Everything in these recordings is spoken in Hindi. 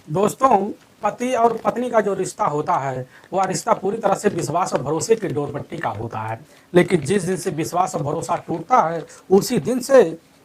दोस्तों, पति और पत्नी का जो रिश्ता होता है, वह रिश्ता पूरी तरह से विश्वास और भरोसे की डोर पट्टी का होता है। लेकिन जिस दिन से विश्वास और भरोसा टूटता है, उसी दिन से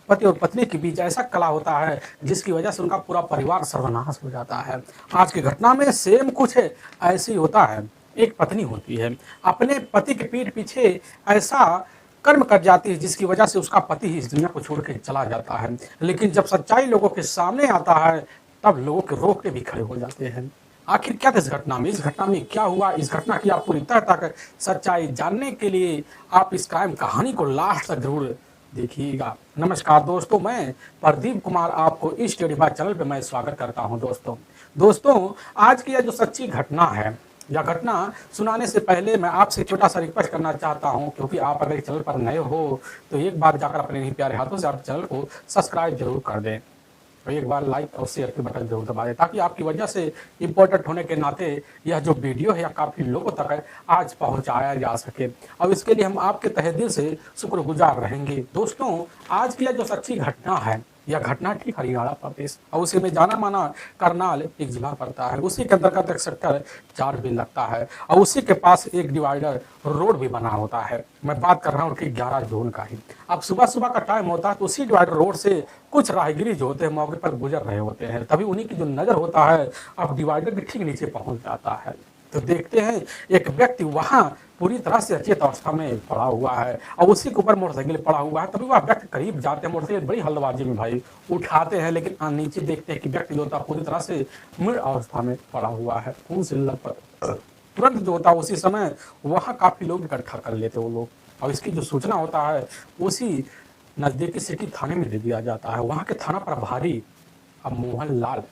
पति और पत्नी के बीच ऐसा कला होता है, जिसकी वजह से उनका पूरा परिवार सर्वनाश हो जाता है। आज की घटना में सेम कुछ ऐसे ही होता है। एक पत्नी होती है, अपने पति के पीठ पीछे ऐसा कर्म कर जाती है, जिसकी वजह से उसका पति ही इस दुनिया को छोड़ के चला जाता है। लेकिन जब सच्चाई लोगों के सामने आता है, तब लोगों के रोकटे भी खड़े हो जाते हैं। आखिर क्या था इस घटना में? इस घटना में क्या हुआ? इस घटना की आप पूरी तह तक सच्चाई जानने के लिए आप इस क्राइम कहानी को लास्ट तक जरूर देखिएगा। नमस्कार दोस्तों, मैं प्रदीप कुमार आपको इस स्टडी बाय चैनल पे मैं स्वागत करता हूं। दोस्तों, आज की यह जो सच्ची घटना है, यह घटना सुनाने से पहले मैं आपसे छोटा सा रिक्वेस्ट करना चाहता हूं, क्योंकि आप अगर चैनल पर नए हो तो एक बार जाकर अपने नहीं प्यारे हाथों से आप चैनल को सब्सक्राइब जरूर कर दें और एक बार लाइक और शेयर के बटन जरूर दबा दें, ताकि आपकी वजह से इम्पोर्टेंट होने के नाते यह जो वीडियो है काफ़ी लोगों तक आज पहुंचाया जा सके। और इसके लिए हम आपके तहे दिल से शुक्रगुजार रहेंगे। दोस्तों, आज की यह जो सच्ची घटना है, यह घटना ठीक हरियाणा प्रदेश और उसी में जाना माना करनाल एक जिला पड़ता है। उसी के अंतर्गत एक सेक्टर 4 भी लगता है और उसी के पास एक डिवाइडर रोड भी बना होता है। मैं बात कर रहा हूँ कि 11 जून का ही। अब सुबह सुबह का टाइम होता है, तो उसी डिवाइडर रोड से कुछ राहगीरी जो होते हैं मौके पर गुजर रहे होते हैं। तभी उन्हीं की जो नज़र होता है अब डिवाइडर के ठीक नीचे पहुंच जाता है। तो देखते हैं एक व्यक्ति वहां पूरी तरह से अचेत अवस्था में पड़ा हुआ है और उसी के ऊपर मोटरसाइकिल पड़ा हुआ है। तभी वह व्यक्ति करीब जाते हैं, मोटरसाइकिल बड़ी हल्लबाजी में भाई उठाते हैं, लेकिन नीचे देखते हैं कि व्यक्ति जो होता है पूरी तरह से मृत अवस्था में पड़ा हुआ है, खून से लथपथ। तुरंत जो होता है उसी समय वहां काफी लोग इकट्ठा कर लेते हैं वो लोग, और इसकी जो सूचना होता है उसी नजदीकी सिटी थाने में दे दिया जाता है। वहां के थाना प्रभारी अब मोहन लाल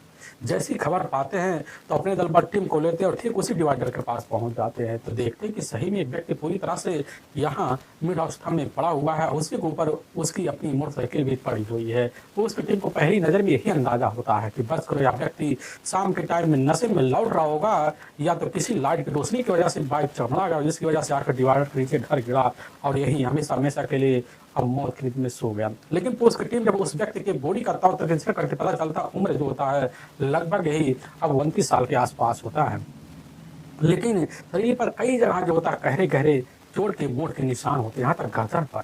जैसी खबर पाते हैं तो अपने दल बल टीम को लेते हैं और ठीक उसी डिवाइडर के पास पहुंच जाते हैं। तो देखते हैं कि सही में एक व्यक्ति पूरी तरह से यहाँ मिड अवस्था में पड़ा हुआ है, उसके ऊपर उसकी अपनी मोटरसाइकिल भी पड़ी हुई है। तो उसकी टीम को पहली नज़र में यही अंदाजा होता है कि बस करो, यह व्यक्ति शाम के टाइम में नशे में लौट रहा होगा या तो किसी लाइट की रोशनी की वजह से बाइक चढ़ा गया, जिसकी वजह से आकर डिवाइडर के नीचे ढर गिरा और यही हमेशा हमेशा के लिए अब मौत के में सो गया। लेकिन पुलिस की टीम जब उस व्यक्ति के बॉडी का तौर तरीके करके पता चलता, उम्र जो होता है लगभग यही अब 29 साल के आसपास होता है। लेकिन शरीर पर कई जगह जो होता है गहरे गहरे चोट के मोट के निशान होते हैं, यहाँ तक गर्दन पर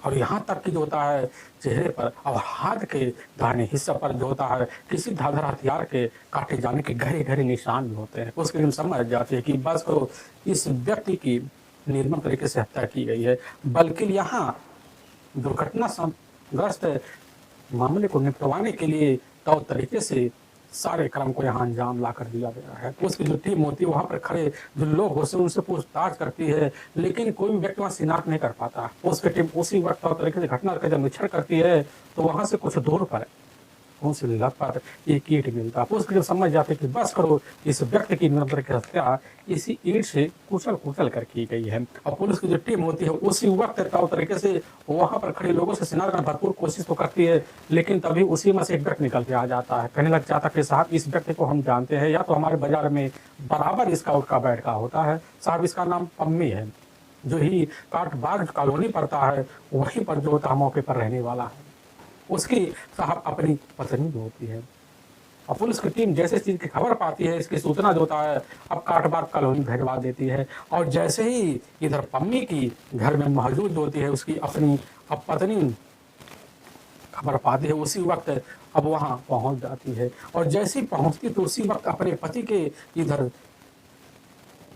और यहाँ तक कि जो होता है चेहरे पर और हाथ के दाहिने हिस्से पर जो होता है किसी धारदार हथियार के काटे जाने के गहरे गहरे निशान भी होते हैं। उसके लिए समझ जाते हैं कि बस को इस व्यक्ति की निर्मम तरीके से हत्या की गई है। बल्कि यहाँ दुर्घटनाग्रस्त मामले को निपटवाने के लिए तौर तरीके से सारे क्रम को यहाँ अंजाम ला कर दिया गया है। तो उसकी जो टीम होती है वहाँ पर खड़े जो लोग होते हैं उनसे पूछताछ करती है, लेकिन कोई भी व्यक्ति वहाँ शिनाख्त नहीं कर पाता। उसकी टीम उसी वक्त तौर तरीके से घटना का जब निरीक्षण करती है तो वहाँ से कुछ दूर पर उनसे लगातार एक ईंट मिलता है। उसके जब समझ जाते कि बस करो, इस व्यक्ति की निरंतर की हत्या इसी ईंट से कुचल कुचल कर की गई है। और पुलिस की जो टीम होती है उसी वक्त तौर तरीके से वहां पर खड़े लोगों से शिनाख्त करने भरपूर कोशिश तो करती है, लेकिन तभी उसी में से एक व्यक्ति निकल के आ जाता है। कहने लग जाता कि साहब इस व्यक्ति को हम जानते हैं, या तो हमारे बाजार में बराबर इसका उठका बैठका होता है। साहब इसका नाम पम्मी है, जो ही काटबाग कॉलोनी पड़ता है वहीं पर जो होता मौके पर रहने वाला है। उसकी साहब अपनी पत्नी जो होती है और पुलिस की टीम जैसे इस चीज की खबर पाती है, इसकी सूचना जो होता है अब काटबाग कॉलोनी भेजवा देती है। और जैसे ही इधर पम्मी की घर में मौजूद जो होती है उसकी अपनी अब पत्नी खबर पाती है, उसी वक्त अब वहां पहुंच जाती है। और जैसे ही पहुंचती तो उसी वक्त अपने पति के इधर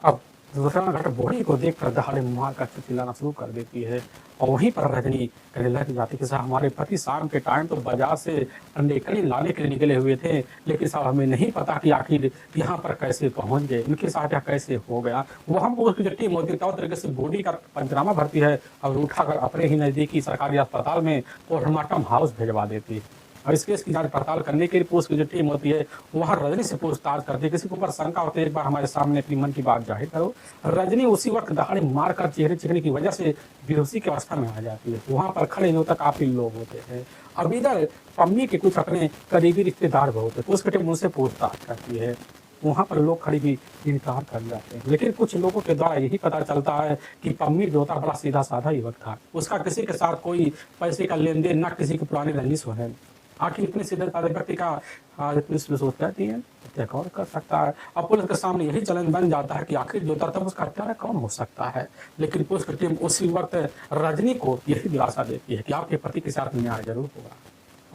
अब दूसरा घट बॉडी को देखकर दहाड़े मार कर चिल्लाना शुरू कर देती है। और वहीं पर रजनी कहने लग जाती कि साहब हमारे पति शाम के टाइम तो बाजार से अंडे कड़ी लाने के लिए निकले हुए थे, लेकिन साहब हमें नहीं पता कि आखिर यहाँ पर कैसे पहुंच गए, उनके साथ यह कैसे हो गया। वो हम उसकी जो टीम होती है तौर तरीके से बॉडी का पंचनामा भरती है और उठाकर अपने ही नज़दीकी सरकारी अस्पताल में पोस्टमार्टम हाउस भेजवा देती है। और इस केस की जांच पड़ताल करने के लिए पुलिस की जो टीम होती है वहाँ रजनी से पूछताछ करती है। किसी के ऊपर शंका होती है एक बार हमारे सामने अपनी मन की बात जाहिर करो। रजनी उसी वक्त दहाड़े मारकर चेहरे चिकने की वजह से बेहोशी की अवस्था में आ जाती है। वहाँ पर खड़े जो तक काफी लोग होते हैं। अब इधर पम्मी के कुछ अपने करीबी रिश्तेदार भी होते हैं, पुलिस की टीम उनसे पूछताछ करती है। वहाँ पर लोग खड़ी भी इनकार कर जाते हैं, लेकिन कुछ लोगों के द्वारा यही पता चलता है कि पम्मी जो होता बड़ा सीधा साधा युवक था। उसका किसी के साथ कोई पैसे का लेन देन, न किसी की पुरानी रंजिश है। आखिर इतने सीधे साधे व्यक्ति का पुलिस पुलिस कहती है हत्या कौन कर सकता है। और पुलिस के सामने यही चैलेंज बन जाता है कि आखिर जो तब उसका हत्यारा कौन हो सकता है। लेकिन पुलिस की टीम उसी वक्त रजनी को यही दिलासा देती है कि आपके पति के साथ न्याय जरूर होगा।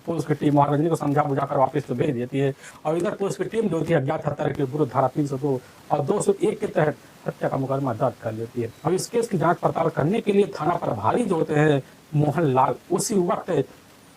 पुलिस की टीम वहाँ रजनी को समझा बुझा कर वापस तो भेज देती है। और इधर पुलिस की टीम जो थी अज्ञात हत्या के विरुद्ध धारा 302 और 201 के तहत हत्या का मुकदमा दर्ज कर लेती है। अब इस केस की जांच पड़ताल करने के लिए थाना प्रभारी जो होते हैं मोहनलाल उसी वक्त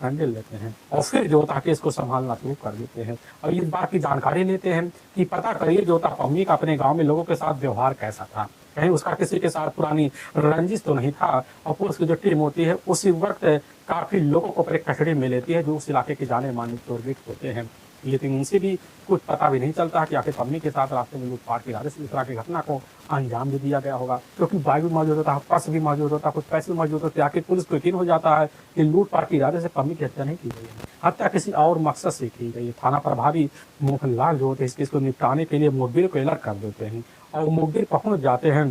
हैंडल लेते हैं और फिर जो होता केस को संभालना शुरू कर देते हैं। और इस बात की जानकारी लेते हैं कि पता करिए जो होता पम्मी का अपने गांव में लोगों के साथ व्यवहार कैसा था, कहीं उसका किसी के साथ पुरानी रंजिश तो नहीं था। और पुलिस की जो टीम होती है उसी वक्त काफी लोगों को अपने कस्टडी में लेती है जो उस इलाके के जाने माने चोरगिट होते हैं। लेकिन उनसे भी कुछ पता भी नहीं चलता कि आखिर पम्मी के साथ रास्ते में लूटपाट के इरादे से इस तरह की घटना को अंजाम भी दिया गया होगा, क्योंकि बाइक भी मौजूद होता है, पर्स भी मौजूद होता है, कुछ पैसे भी मौजूद होते हैं। आखिर पुलिस को यकीन हो जाता है कि लूटपाट के इरादे से पम्मी की हत्या नहीं की गई है, हत्या किसी और मकसद से की गई है। थाना प्रभारी मोहनलाल जो होते हैं इस केस को निपटाने के लिए मुखबिर को अलर्ट कर देते हैं और मुखबिर पहुंच जाते हैं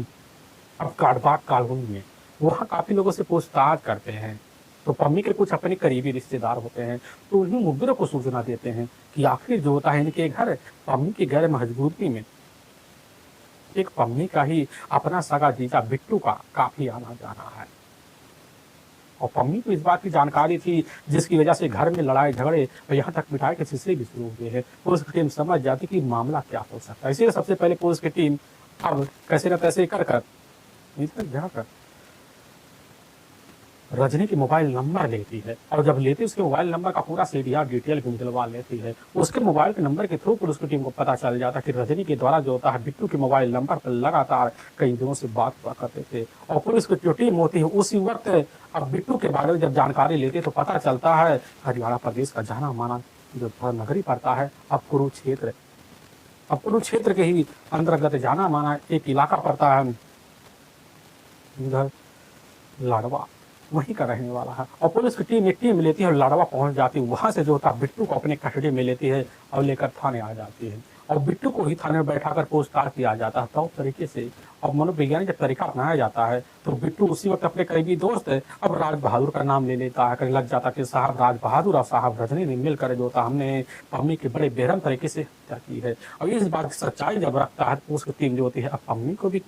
अब काटबाग कॉलोनी में। वहाँ काफी लोगों से पूछताछ करते हैं तो पम्मी के कुछ अपने करीबी रिश्तेदार होते हैं तो उन्हीं मुखबिरों को सूचना देते हैं कि आखिर जो होता है इनके घर पम्मी के घर मजबूती में एक पम्मी का ही अपना सगा जीजा बिट्टू का काफी आना जाना है। और पम्मी को इस बात की जानकारी थी जिसकी वजह से घर में लड़ाई झगड़े और यहाँ तक मिठाई के सिलसिले भी शुरू हुए हैं। पुलिस की टीम समझ जाती कि मामला क्या हो सकता है। इसलिए सबसे पहले पुलिस की टीम अब कैसे न तैसे कर रजनी की मोबाइल नंबर लेती है और जब लेती है उसके मोबाइल नंबर का पूरा सीडीआर डिटेल भी निकलवा लेती है। उसके मोबाइल के नंबर के थ्रू पुलिस की टीम को पता चल जाता है कि रजनी के द्वारा जो होता है बिट्टू के मोबाइल नंबर पर लगातार कई दिनों से बात हुआ करते थे। और पुलिस की जो टीम होती है उसी वक्त अब बिट्टू के बारे में जब जानकारी लेती है तो पता चलता है हरियाणा प्रदेश का जाना माना जो नगरी पड़ता है अब कुरुक्षेत्र। अब कुरुक्षेत्र के ही अंतर्गत जाना माना एक इलाका पड़ता है इधर लाडवा, वहीं का रहने वाला है। और पुलिस की टीम एक टीम लेती है और लाडवा पहुंच जाती है। वहां से जो होता है बिट्टू को अपने कस्टडी में लेती है और लेकर थाने आ जाती है और बिट्टू को ही थाने में बैठाकर पूछताछ किया जाता है। तो तरीके से और मनोवैज्ञानिक जब तरीका अपनाया जाता है तो बिट्टू उसी वक्त अपने करीबी दोस्त अब राज बहादुर का नाम ले लेता है। लग जाता कि साहब राज बहादुर और साहब रजनी ने मिलकर जो था हमने पम्मी के बड़े बेरहम तरीके से हत्या की है। और इस बात की सच्चाई जब रखता है तो उसकी टीम जो होती है अब पम्मी को भी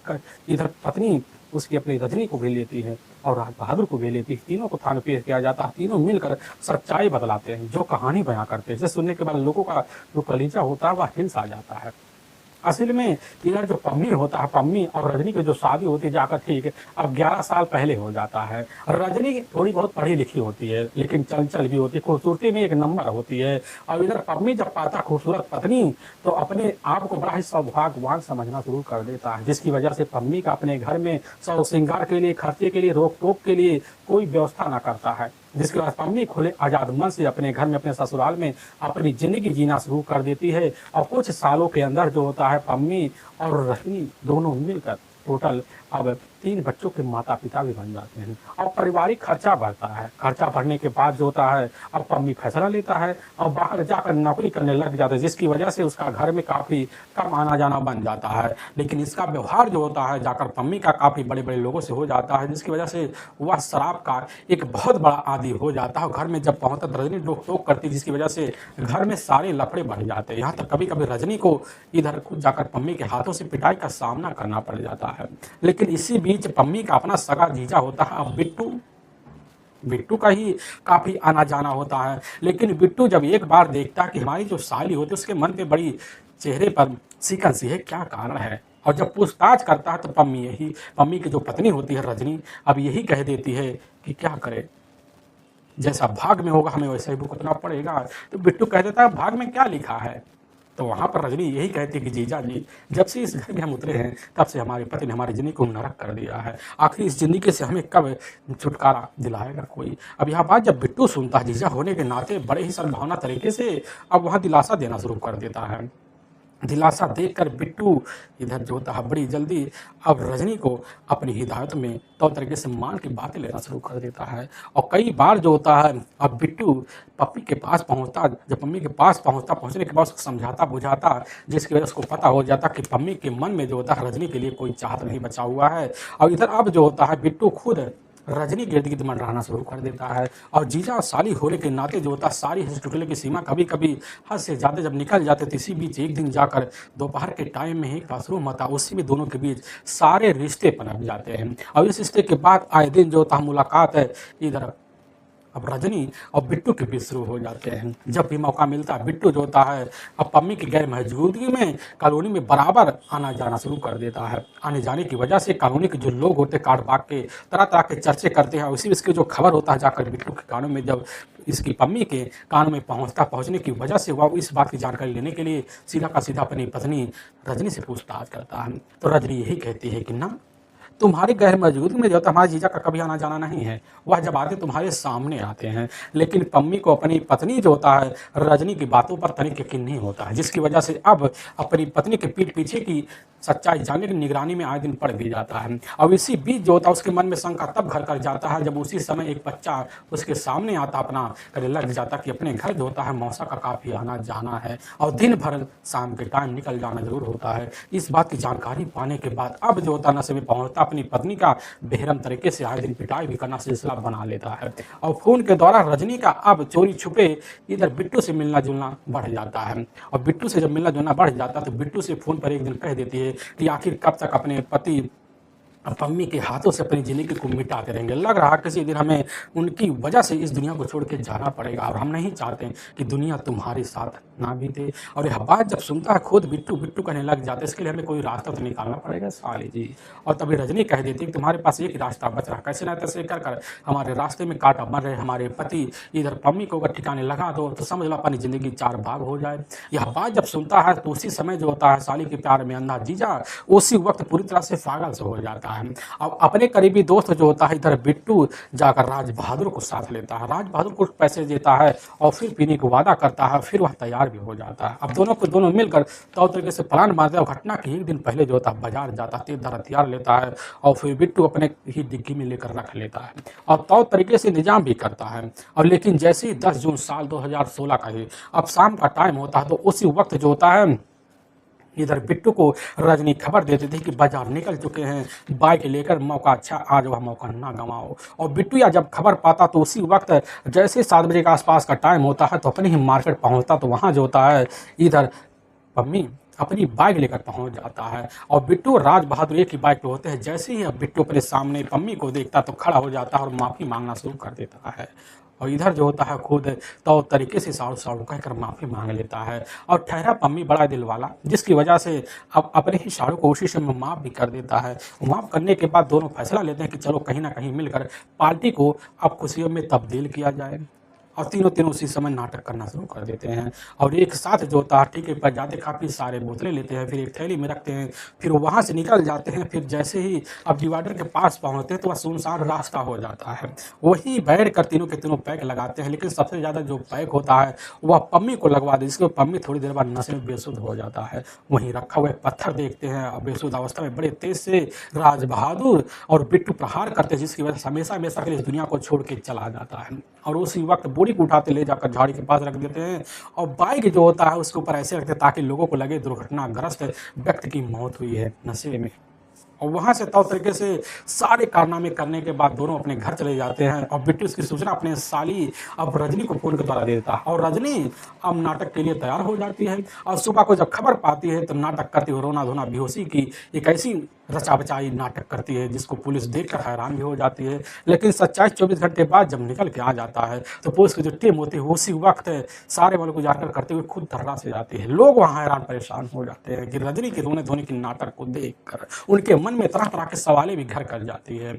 इधर पत्नी उसकी अपनी रजनी को भी लेती है और राज बहादुर को भी लेती है। तीनों को थाने पेश किया जाता है। तीनों मिलकर सच्चाई बतलाते हैं, जो कहानी बयां करते हैं। जिसे सुनने के बाद लोगों का जो कलीजा होता है वह हिल्स आ जाता है। असल में इधर जो पम्मी होता है पम्मी और रजनी की जो शादी होती है जाकर ठीक है अब 11 साल पहले हो जाता है। रजनी थोड़ी बहुत पढ़ी लिखी होती है लेकिन चंचल भी होती है, खूबसूरती में एक नंबर होती है। और इधर पम्मी जब पाता खूबसूरत पत्नी तो अपने आप को बड़ा ही सौभाग्यवान समझना शुरू कर देता है, जिसकी वजह से पम्मी का अपने घर में सौ श्रृंगार के लिए खर्चे के लिए रोक टोक के लिए कोई व्यवस्था न करता है। जिसके बाद पम्मी खुले आजाद मन से अपने घर में अपने ससुराल में अपनी जिंदगी जीना शुरू कर देती है। और कुछ सालों के अंदर जो होता है पम्मी और रजनी दोनों मिलकर टोटल अब 3 बच्चों के माता पिता भी बन जाते हैं और पारिवारिक खर्चा बढ़ता है। खर्चा बढ़ने के बाद जो होता है अब पम्मी फैसला लेता है और बाहर जाकर नौकरी करने लग जाता है, जिसकी वजह से उसका घर में काफ़ी कम आना जाना बन जाता है। लेकिन इसका व्यवहार जो होता है जाकर पम्मी का काफ़ी बड़े बड़े लोगों से हो जाता है, जिसकी वजह से वह शराब का एक बहुत बड़ा आदी हो जाता है। घर में जब पहुँचता रजनी रोक टोक करती, जिसकी वजह से घर में सारे लफड़े बढ़ जाते हैं। यहाँ तक कभी कभी रजनी को इधर खुद जाकर पम्मी के हाथों से पिटाई का सामना करना पड़ जाता है। लेकिन इसी बीच पम्मी का अपना सगा जीजा होता है अब बिट्टू का ही काफी आना जाना होता है। लेकिन बिट्टू जब एक बार देखता है कि हमारी जो साली होती है उसके मन पे बड़ी चेहरे पर सिकन सी है, क्या कारण है। और जब पूछताछ करता है तो पम्मी की जो पत्नी होती है रजनी अब यही कह देती है कि क्या करे, जैसा भाग में होगा हमें वैसा ही भुगतना पड़ेगा। तो बिट्टू कह देता है भाग में क्या लिखा है। तो वहाँ पर रजनी यही कहती कि जीजा जी जब से इस घर में हम उतरे हैं तब से हमारे पति ने हमारी जिंदगी को नरक कर दिया है। आखिर इस जिंदगी से हमें कब छुटकारा दिलाएगा कोई। अब यह बात जब बिट्टू सुनता है जीजा होने के नाते बड़े ही सद्भावना तरीके से अब वहाँ दिलासा देना शुरू कर देता है। दिलासा देकर बिट्टू इधर जो होता है बड़ी जल्दी अब रजनी को अपनी हिदायत में तो तरीके से मान की बातें लेना शुरू कर देता है। और कई बार जो होता है अब बिट्टू पप्पी के पास पहुंचता, जब पम्मी के पास पहुंचने के बाद उसको समझाता बुझाता, जिसकी वजह से उसको पता हो जाता कि पम्मी के मन में जो होता है रजनी के लिए कोई चाहत नहीं बचा हुआ है। और इधर अब जो होता है बिट्टू खुद रजनी के इर्द गिर्द मंडराना शुरू कर देता है और जीजा और साली होने के नाते जो होता है सारी हंसी चुटकुले की सीमा कभी कभी हद से ज़्यादा जब निकल जाते तो इसी बीच एक दिन जाकर दोपहर के टाइम में ही क्लासरूम होता उसी में दोनों के बीच सारे रिश्ते पनप जाते हैं और इस रिश्ते के बाद आए दिन जो होता है मुलाकात है इधर अब रजनी और बिट्टू के बीच शुरू हो जाते हैं। जब भी मौका मिलता है बिट्टू जो होता है अब पम्मी की गैर मौजूदगी में कॉलोनी में बराबर आना जाना शुरू कर देता है। आने जाने की वजह से कॉलोनी के जो लोग होते हैं काट बाग के तरह तरह के चर्चे करते हैं और इसी इसकी जो खबर होता है जाकर बिट्टू के कानों में जब इसकी पम्मी के कानों में पहुंचने की वजह से वह इस बात की जानकारी लेने के लिए सीधा का सीधा अपनी पत्नी रजनी से पूछताछ करता है। तो रजनी यही कहती है कि ना तुम्हारी गैर मौजूदगी में जो होता हमारे जीजा का कभी आना जाना नहीं है, वह जब आते तुम्हारे सामने आते हैं। लेकिन पम्मी को अपनी पत्नी जो होता है रजनी की बातों पर तनिक यकीन नहीं होता है, जिसकी वजह से अब अपनी पत्नी के पीठ पीछे की सच्चाई जानने की निगरानी में आए दिन पड़ भी जाता है। और इसी बीच जो होता है उसके मन में शंका तब घर कर जाता है जब उसी समय एक बच्चा उसके सामने आता अपना करे लग जाता कि अपने घर जो होता है मौसा का काफ़ी आना जाना है और दिन भर शाम के टाइम निकल जाना जरूर होता है। इस बात की जानकारी पाने के बाद अब जो होता नशे में पहुंचता अपनी पत्नी का बेहरम तरीके से आए दिन पिटाई भी करना सिलसिला बना लेता है और फोन के द्वारा रजनी का अब चोरी छुपे इधर बिट्टू से मिलना जुलना बढ़ जाता है। और बिट्टू से जब मिलना जुलना बढ़ जाता है तो बिट्टू से फोन पर एक दिन कह देती है कि आखिर कब तक अपने पति पम्मी के हाथों से अपनी ज़िंदगी को मिटाते रहेंगे। लग रहा किसी दिन हमें उनकी वजह से इस दुनिया को छोड़ के जाना पड़ेगा और हम नहीं चाहते कि दुनिया तुम्हारे साथ ना बीते। और यह बात जब सुनता है खुद बिट्टू बिट्टू कहने लग जाते इसके लिए हमें कोई रास्ता तो निकालना पड़ेगा साली जी। और तभी रजनी कह देती कि तुम्हारे पास एक ही रास्ता बच रहा, कैसे ना तैसे कर कर हमारे रास्ते में काटा मर रहे हमारे पति, इधर पम्मी को अगर ठिकाने लगा दो तो समझ लो अपनी ज़िंदगी चार भाग हो जाए। यह बात जब सुनता है तो उसी समय जो होता है साली के प्यार में अंधा जीजा उसी वक्त पूरी तरह से पागल से हो जाता है। अब अपने करीबी दोस्त जो होता है इधर बिट्टू जाकर राज बहादुर को साथ लेता है, राज बहादुर को पैसे देता है और फिर पीने का वादा करता है, फिर वह तैयार भी हो जाता है। अब दोनों मिलकर तौर तरीके से प्लान बनाते हैं। घटना के एक दिन पहले जो होता है बाजार जाता है, तेजधार हथियार लेता है और फिर बिट्टू अपने ही डिग्गी में लेकर रख लेता है और तौर तरीके से निजाम भी करता है। और लेकिन जैसे ही 10 जून साल 2016 का ही अब शाम का टाइम होता है तो उसी वक्त जो होता है इधर बिट्टू को रजनी खबर देती थी कि बाजार निकल चुके हैं बाइक लेकर, मौका अच्छा आज वह मौका ना गंवाओ। और बिट्टू या जब खबर पाता तो उसी वक्त जैसे 7 बजे के आसपास का टाइम होता है तो अपने ही मार्केट पहुंचता तो वहां जो होता है इधर पम्मी अपनी बाइक लेकर पहुंच जाता है और बिट्टू और राज बहादुर एक ही बाइक पे होते हैं। जैसे ही अब बिट्टू अपने सामने पम्मी को देखता तो खड़ा हो जाता है और माफ़ी मांगना शुरू कर देता है। और इधर जो होता है खुद तो तरीके से साड़ू साड़ू कहकर माफ़ी मांग लेता है और ठहरा पम्मी बड़ा दिल वाला, जिसकी वजह से अब अपने ही साड़ू को उसी समय माफ़ भी कर देता है। माफ़ करने के बाद दोनों फैसला लेते हैं कि चलो कहीं ना कहीं मिलकर पार्टी को अब खुशियों में तब्दील किया जाए। और तीनों उसी समय नाटक करना शुरू कर देते हैं और एक साथ जो होता है टिके पर जाते काफ़ी सारे बोतलें लेते हैं, फिर एक थैली में रखते हैं, फिर वहाँ से निकल जाते हैं। फिर जैसे ही अब डिवाइडर के पास पहुँचते हैं तो वह सुनसान रास्ता हो जाता है। वही बैठ कर तीनों के तीनों पैक लगाते हैं, लेकिन सबसे ज़्यादा जो पैक होता है वह पम्मी को लगवा दे, जिसके पम्मी थोड़ी देर बाद नशे में बेसुध हो जाता है। वहीं रखा हुआ पत्थर देखते हैं और बेसुध अवस्था में बड़े तेज से राज बहादुर और बिट्टू प्रहार करते हैं, जिसकी वजह से हमेशा हमेशा के लिए इस दुनिया को छोड़ के चला जाता है। और उसी वक्त बोरी को उठाते ले जाकर झाड़ी के पास रख देते हैं और बाइक जो होता है उसके ऊपर ऐसे रखते हैं ताकि लोगों को लगे दुर्घटनाग्रस्त व्यक्ति की मौत हुई है नशे में। और वहाँ से तौर तरीके से सारे कारनामे करने के बाद दोनों अपने घर चले जाते हैं और बिट्टू इसकी सूचना अपने साली अब रजनी को फोन के द्वारा दे देता है और रजनी अब नाटक के लिए तैयार हो जाती है। और सुबह को जब खबर पाती है तो नाटक करती हुए रोना धोना बेहोशी की एक ऐसी रचा बचाई नाटक करती है जिसको पुलिस देखकर हैरान भी हो जाती है। लेकिन सच्चाई 24 घंटे बाद जब निकल के आ जाता है तो पुलिस की जो टीम होती है उसी वक्त सारे वालों को जाकर करते हुए खुद धरना से जाती है। लोग वहाँ हैरान परेशान हो जाते हैं कि रजनी के रोने धोने की नाटक को देख कर उनके मन में तरह तरह के सवालें भी घर कर जाती है।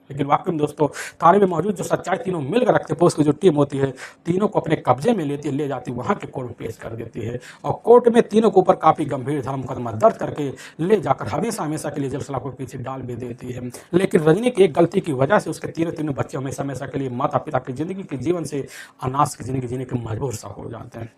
लेकिन वाकई में दोस्तों थाने में मौजूद जो सच्चाई तीनों मिलकर रखते हैं, पुलिस की जो टीम होती है तीनों को अपने कब्जे में लेती है, ले जाती है वहाँ के कोर्ट में पेश कर देती है और कोर्ट में तीनों के ऊपर काफ़ी गंभीर धर्म मुकदमा दर्ज करके ले जाकर हमेशा हमेशा के लिए जेल सलाखों के पीछे डाल भी देती है। लेकिन रजनी की एक गलती की वजह से उसके तीनों बच्चे हमेशा हमेशा के लिए माता पिता की जिंदगी के जीवन से अनाथ की जिंदगी जीने के मजबूर सा हो जाते हैं।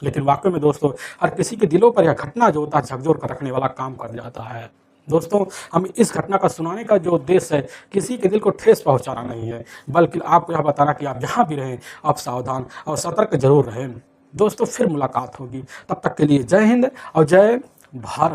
लेकिन वाकई में दोस्तों हर किसी के दिलों पर यह घटना जो होता है झकझोर कर रखने वाला काम कर जाता है। दोस्तों हम इस घटना का सुनाने का जो उद्देश्य है किसी के दिल को ठेस पहुंचाना नहीं है, बल्कि आपको यह बताना कि आप जहां भी रहें आप सावधान और सतर्क जरूर रहें। दोस्तों फिर मुलाकात होगी, तब तक के लिए जय हिंद और जय भारत।